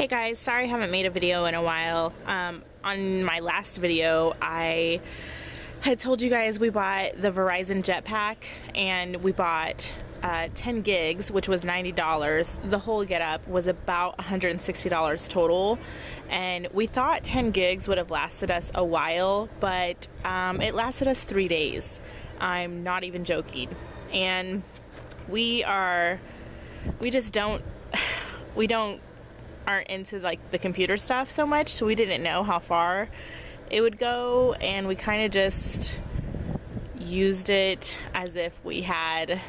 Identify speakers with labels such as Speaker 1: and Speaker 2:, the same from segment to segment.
Speaker 1: Hey guys, sorry I haven't made a video in a while. On my last video, I had told you guys we bought the Verizon Jetpack and we bought 10 gigs, which was $90. The whole getup was about $160 total, and we thought 10 gigs would have lasted us a while, but it lasted us 3 days. I'm not even joking. And we just aren't into like the computer stuff so much, so we didn't know how far it would go, and we kind of just used it as if we had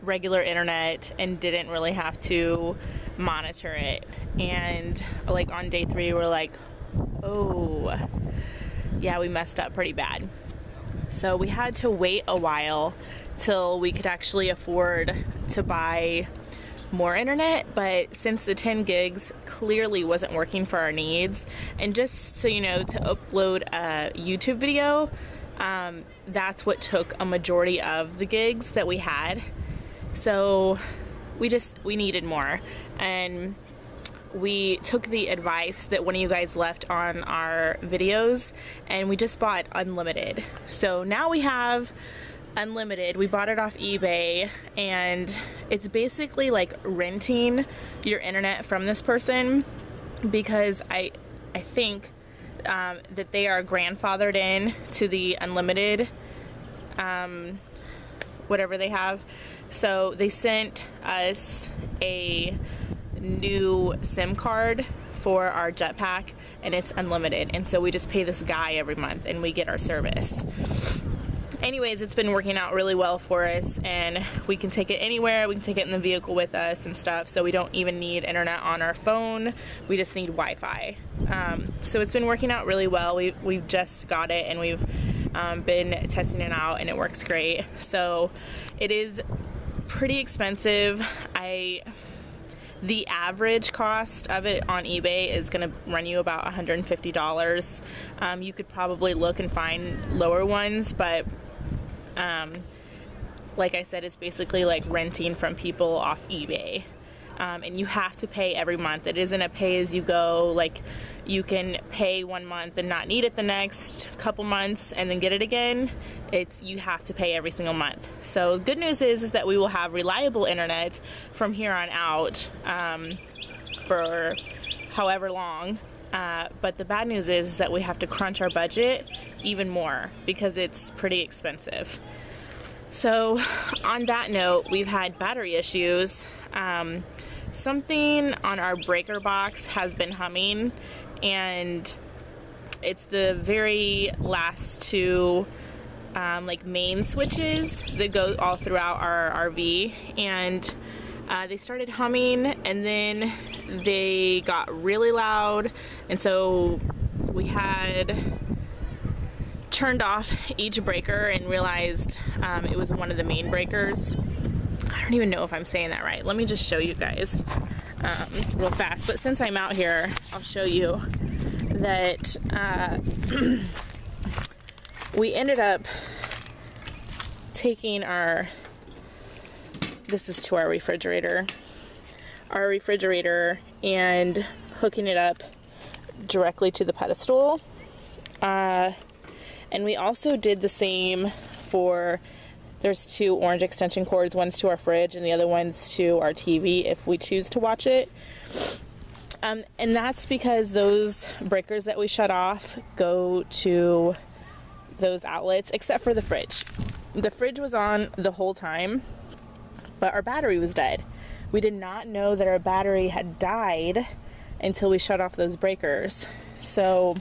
Speaker 1: regular internet and didn't really have to monitor it. And like on day 3 we're like, oh yeah, we messed up pretty bad. So we had to wait a while till we could actually afford to buy more internet, but since the 10 gigs clearly wasn't working for our needs, and just so you know, to upload a YouTube video, that's what took a majority of the gigs that we had. So we needed more, and we took the advice that one of you guys left on our videos, and we just bought unlimited. So now we have unlimited. We bought it off eBay, and it's basically like renting your internet from this person, because I think that they are grandfathered in to the unlimited whatever they have. So they sent us a new SIM card for our Jetpack, and it's unlimited, and so we just pay this guy every month and we get our service. Anyways, it's been working out really well for us, and we can take it anywhere. We can take it in the vehicle with us and stuff, so we don't even need internet on our phone. We just need Wi-Fi. So it's been working out really well. We've just got it, and we've been testing it out, and it works great. So it is pretty expensive. The average cost of it on eBay is going to run you about $150. You could probably look and find lower ones, but like I said, it's basically like renting from people off eBay. And you have to pay every month. It isn't a pay-as-you-go, like you can pay 1 month and not need it the next couple months and then get it again. You have to pay every single month. So good news is that we will have reliable internet from here on out for however long. But the bad news is that we have to crunch our budget even more because it's pretty expensive. So on that note, we've had battery issues. Something on our breaker box has been humming, and it's the very last two like main switches that go all throughout our RV, and they started humming, and then they got really loud, and so we had turned off each breaker and realized it was one of the main breakers. I don't even know if I'm saying that right. Let me just show you guys real fast. But since I'm out here, I'll show you that we ended up taking this is to our refrigerator, and hooking it up directly to the pedestal. And we also did the same for, there's 2 orange extension cords, one's to our fridge and the other one's to our TV if we choose to watch it. And that's because those breakers that we shut off go to those outlets, except for the fridge. The fridge was on the whole time, but our battery was dead. We did not know that our battery had died until we shut off those breakers. So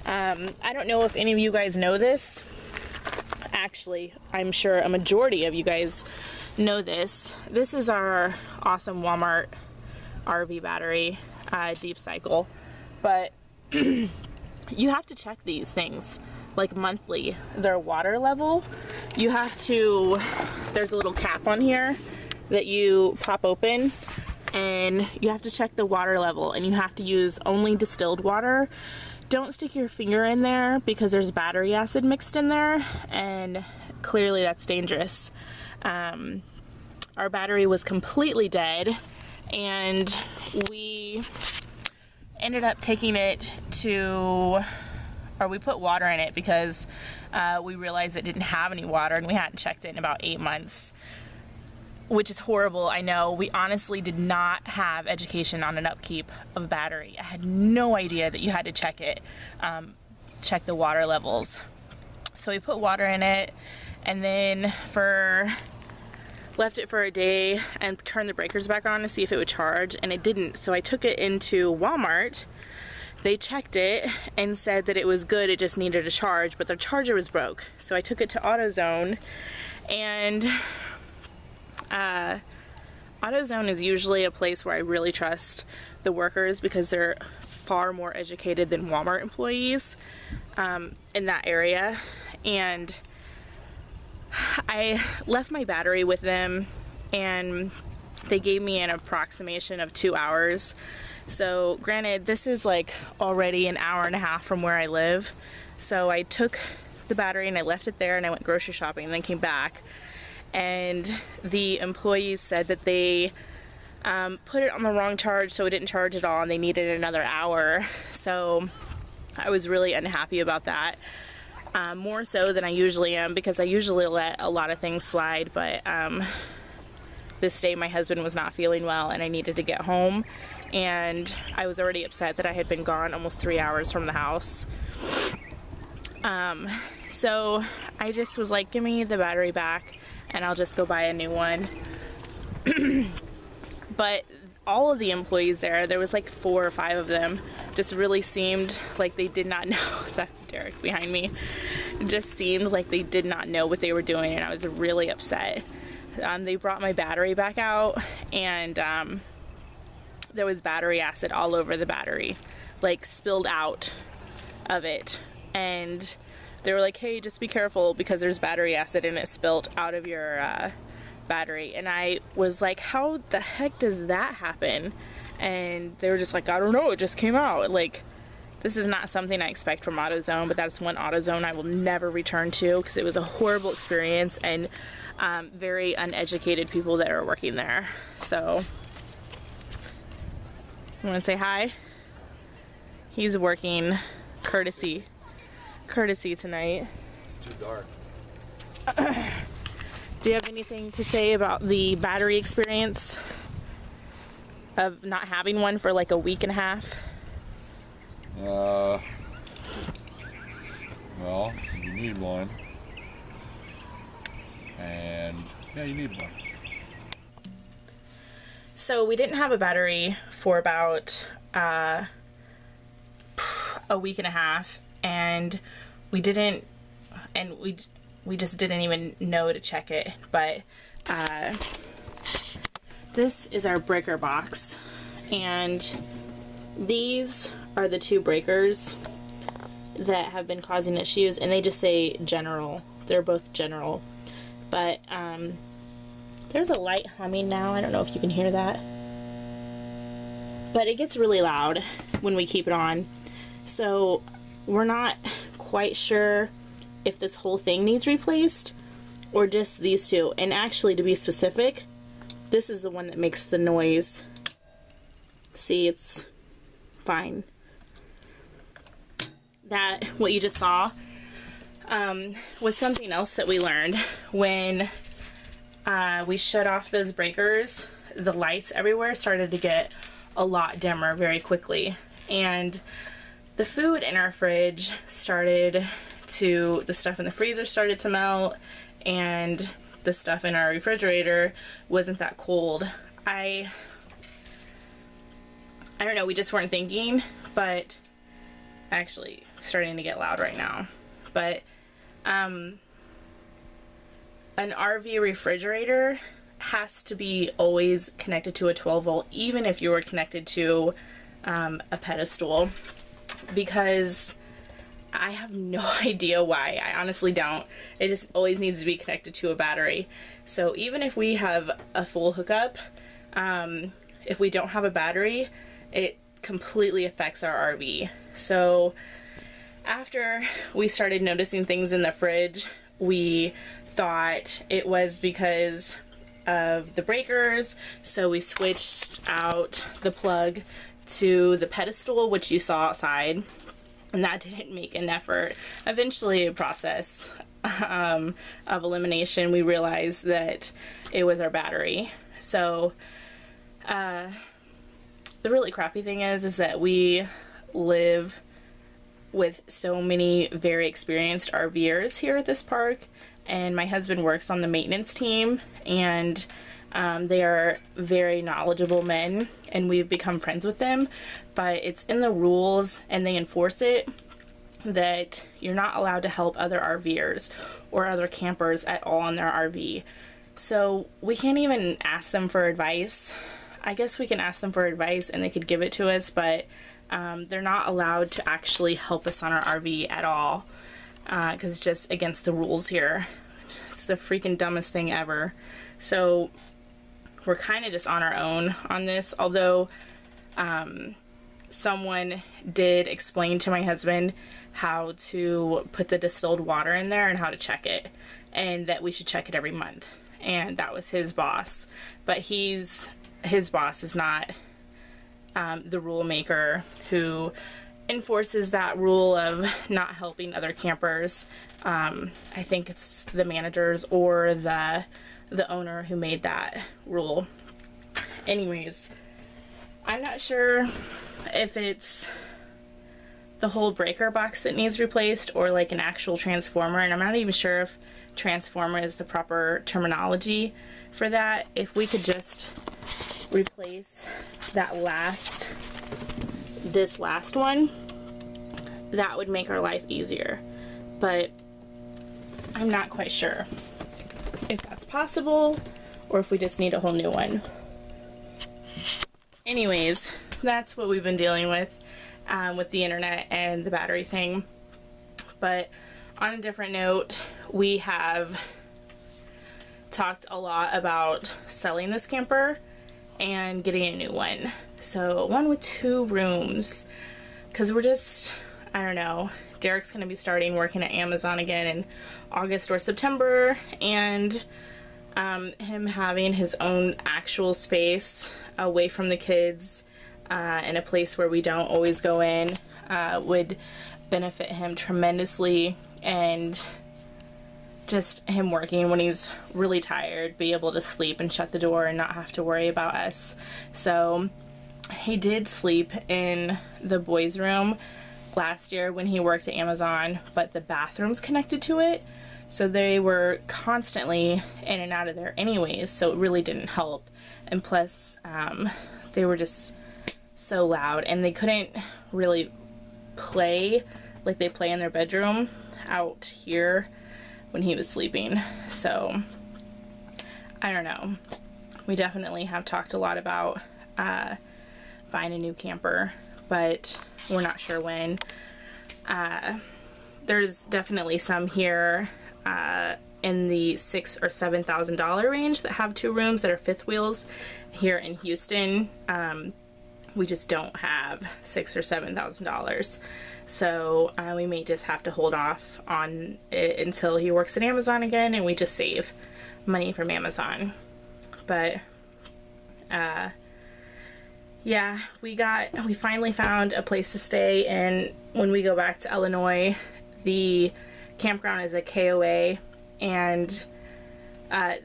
Speaker 1: I don't know if any of you guys know this. Actually, I'm sure a majority of you guys know this. This is our awesome Walmart RV battery, deep cycle. But you have to check these things like monthly. Their water level, you have to, there's a little cap on here that you pop open, and you have to check the water level, and you have to use only distilled water. Don't stick your finger in there because there's battery acid mixed in there, and clearly that's dangerous. Our battery was completely dead, and we ended up taking it to, or we put water in it because we realized it didn't have any water and we hadn't checked it in about 8 months, which is horrible. I know. We honestly did not have education on an upkeep of a battery. I had no idea that you had to check it, check the water levels. So we put water in it and then left it for a day and turned the breakers back on to see if it would charge, and it didn't. So I took it into Walmart. They checked it and said that it was good, it just needed a charge, but the charger was broke. So I took it to AutoZone, and AutoZone is usually a place where I really trust the workers because they're far more educated than Walmart employees in that area. And I left my battery with them and they gave me an approximation of 2 hours. So granted, this is like already an hour and a half from where I live. So I took the battery and I left it there and I went grocery shopping and then came back. And the employees said that they put it on the wrong charge, so it didn't charge at all and they needed another hour. So I was really unhappy about that. More so than I usually am, because I usually let a lot of things slide, but this day my husband was not feeling well and I needed to get home, and I was already upset that I had been gone almost 3 hours from the house. So I just was like, give me the battery back and I'll just go buy a new one. But all of the employees there was like 4 or 5 of them, just really seemed like they did not know. That's Derek behind me. It just seemed like they did not know what they were doing, and I was really upset. They brought my battery back out, and there was battery acid all over the battery, like spilled out of it. And they were like, hey, just be careful because there's battery acid and it spilled out of your battery. And I was like, how the heck does that happen? And they were just like, I don't know, it just came out. Like, this is not something I expect from AutoZone, but that's one AutoZone I will never return to because it was a horrible experience and very uneducated people that are working there. So, you want to say hi? He's working courtesy tonight.
Speaker 2: Too dark.
Speaker 1: Do you have anything to say about the battery experience of not having one for like a week and a half?
Speaker 2: Well, you need one. And yeah, you need one.
Speaker 1: So we didn't have a battery for about a week and a half, and we just didn't even know to check it. But this is our breaker box, and these are the 2 breakers that have been causing issues, and they just say general. They're both general. But there's a light humming now. I don't know if you can hear that, but it gets really loud when we keep it on. So we're not quite sure if this whole thing needs replaced or just these 2. And actually, to be specific, this is the one that makes the noise. See, it's fine. That, what you just saw, was something else that we learned. When we shut off those breakers, the lights everywhere started to get a lot dimmer very quickly. And the food in our fridge the stuff in the freezer started to melt, and the stuff in our refrigerator wasn't that cold. I don't know, we just weren't thinking, but actually it's starting to get loud right now. But an RV refrigerator has to be always connected to a 12 volt, even if you were connected to a pedestal, because I have no idea why. I honestly don't. It just always needs to be connected to a battery. So even if we have a full hookup, if we don't have a battery, it completely affects our RV. So after we started noticing things in the fridge, we thought it was because of the breakers, so we switched out the plug to the pedestal, which you saw outside, and that didn't make an effort. Eventually, a process of elimination, we realized that it was our battery. So the really crappy thing is that we live with so many very experienced RV'ers here at this park, and my husband works on the maintenance team, and they are very knowledgeable men, and we've become friends with them, but it's in the rules, and they enforce it, that you're not allowed to help other RV'ers or other campers at all on their RV. So we can't even ask them for advice. I guess we can ask them for advice and they could give it to us, but they're not allowed to actually help us on our RV at all, because it's just against the rules here. It's the freaking dumbest thing ever. So we're kind of just on our own on this, although someone did explain to my husband how to put the distilled water in there and how to check it, and that we should check it every month. And that was his boss, but his boss is not the rule maker who enforces that rule of not helping other campers. I think it's the managers or the owner who made that rule. Anyways, I'm not sure if it's the whole breaker box that needs replaced or like an actual transformer, and I'm not even sure if transformer is the proper terminology for that. If we could just replace this last one, that would make our life easier, but I'm not quite sure if that's possible or if we just need a whole new one. Anyways, that's what we've been dealing with the internet and the battery thing. But on a different note, we have talked a lot about selling this camper and getting a new one. So one with 2 rooms, because we're just, I don't know, Derek's going to be starting working at Amazon again in August or September, and him having his own actual space away from the kids in a place where we don't always go in would benefit him tremendously, and just him working when he's really tired, be able to sleep and shut the door and not have to worry about us. So he did sleep in the boys' room last year when he worked at Amazon, but the bathroom's connected to it, so they were constantly in and out of there anyways, so it really didn't help. And plus they were just so loud, and they couldn't really play like they play in their bedroom out here when he was sleeping. So I don't know, we definitely have talked a lot about buying a new camper, but we're not sure when. There's definitely some here in the $6,000 or $7,000 range that have 2 rooms that are fifth wheels here in Houston. We just don't have $6,000 or $7,000, so we may just have to hold off on it until he works at Amazon again, and we just save money from Amazon. But yeah, we finally found a place to stay, and when we go back to Illinois, the campground is a KOA, and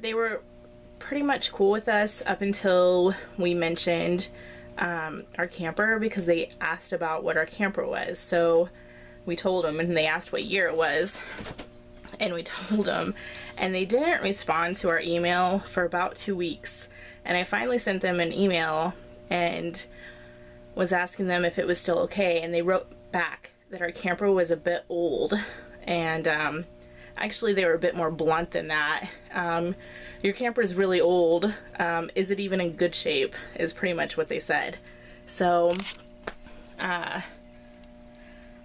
Speaker 1: they were pretty much cool with us up until we mentioned our camper, because they asked about what our camper was. So we told them, and they asked what year it was, and we told them, and they didn't respond to our email for about 2 weeks. And I finally sent them an email and was asking them if it was still okay, and they wrote back that our camper was a bit old, and actually they were a bit more blunt than that. Your camper is really old. Is it even in good shape? Is pretty much what they said. So I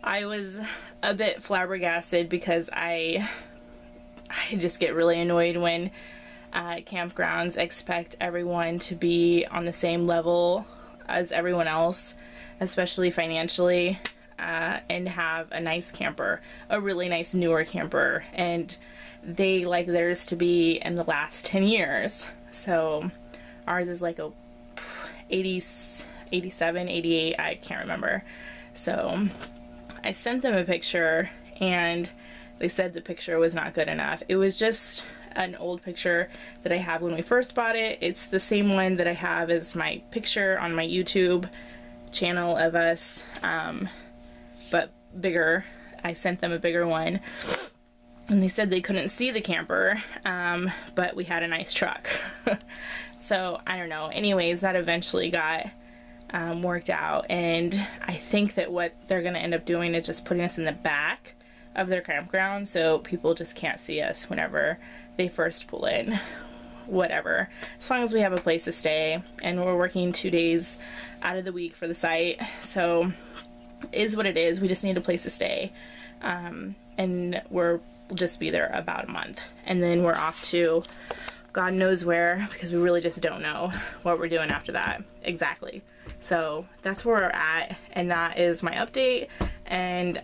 Speaker 1: was a bit flabbergasted, because I just get really annoyed when campgrounds expect everyone to be on the same level as everyone else, especially financially, and have a nice camper, a really nice newer camper, and they like theirs to be in the last 10 years. So ours is like a 80, 87, 88, I can't remember. So I sent them a picture and they said the picture was not good enough. It was just an old picture that I have when we first bought it. It's the same one that I have as my picture on my YouTube channel of us, but bigger. I sent them a bigger one and they said they couldn't see the camper, but we had a nice truck. So I don't know. Anyways, that eventually got worked out, and I think that what they're gonna end up doing is just putting us in the back of their campground so people just can't see us whenever they first pull in. Whatever, as long as we have a place to stay, and we're working 2 days out of the week for the site, so is what it is. We just need a place to stay, and we'll just be there about a month, and then we're off to God knows where, because we really just don't know what we're doing after that exactly. So that's where we're at, and that is my update. And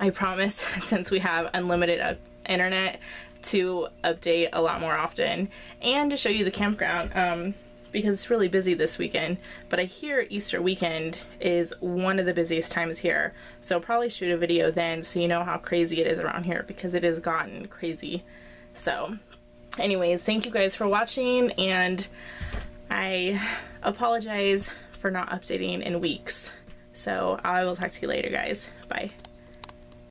Speaker 1: I promise, since we have unlimited internet, to update a lot more often and to show you the campground, because it's really busy this weekend. But I hear Easter weekend is one of the busiest times here, so I'll probably shoot a video then so you know how crazy it is around here, because it has gotten crazy. So anyways, thank you guys for watching, and I apologize for not updating in weeks. So I will talk to you later, guys. Bye.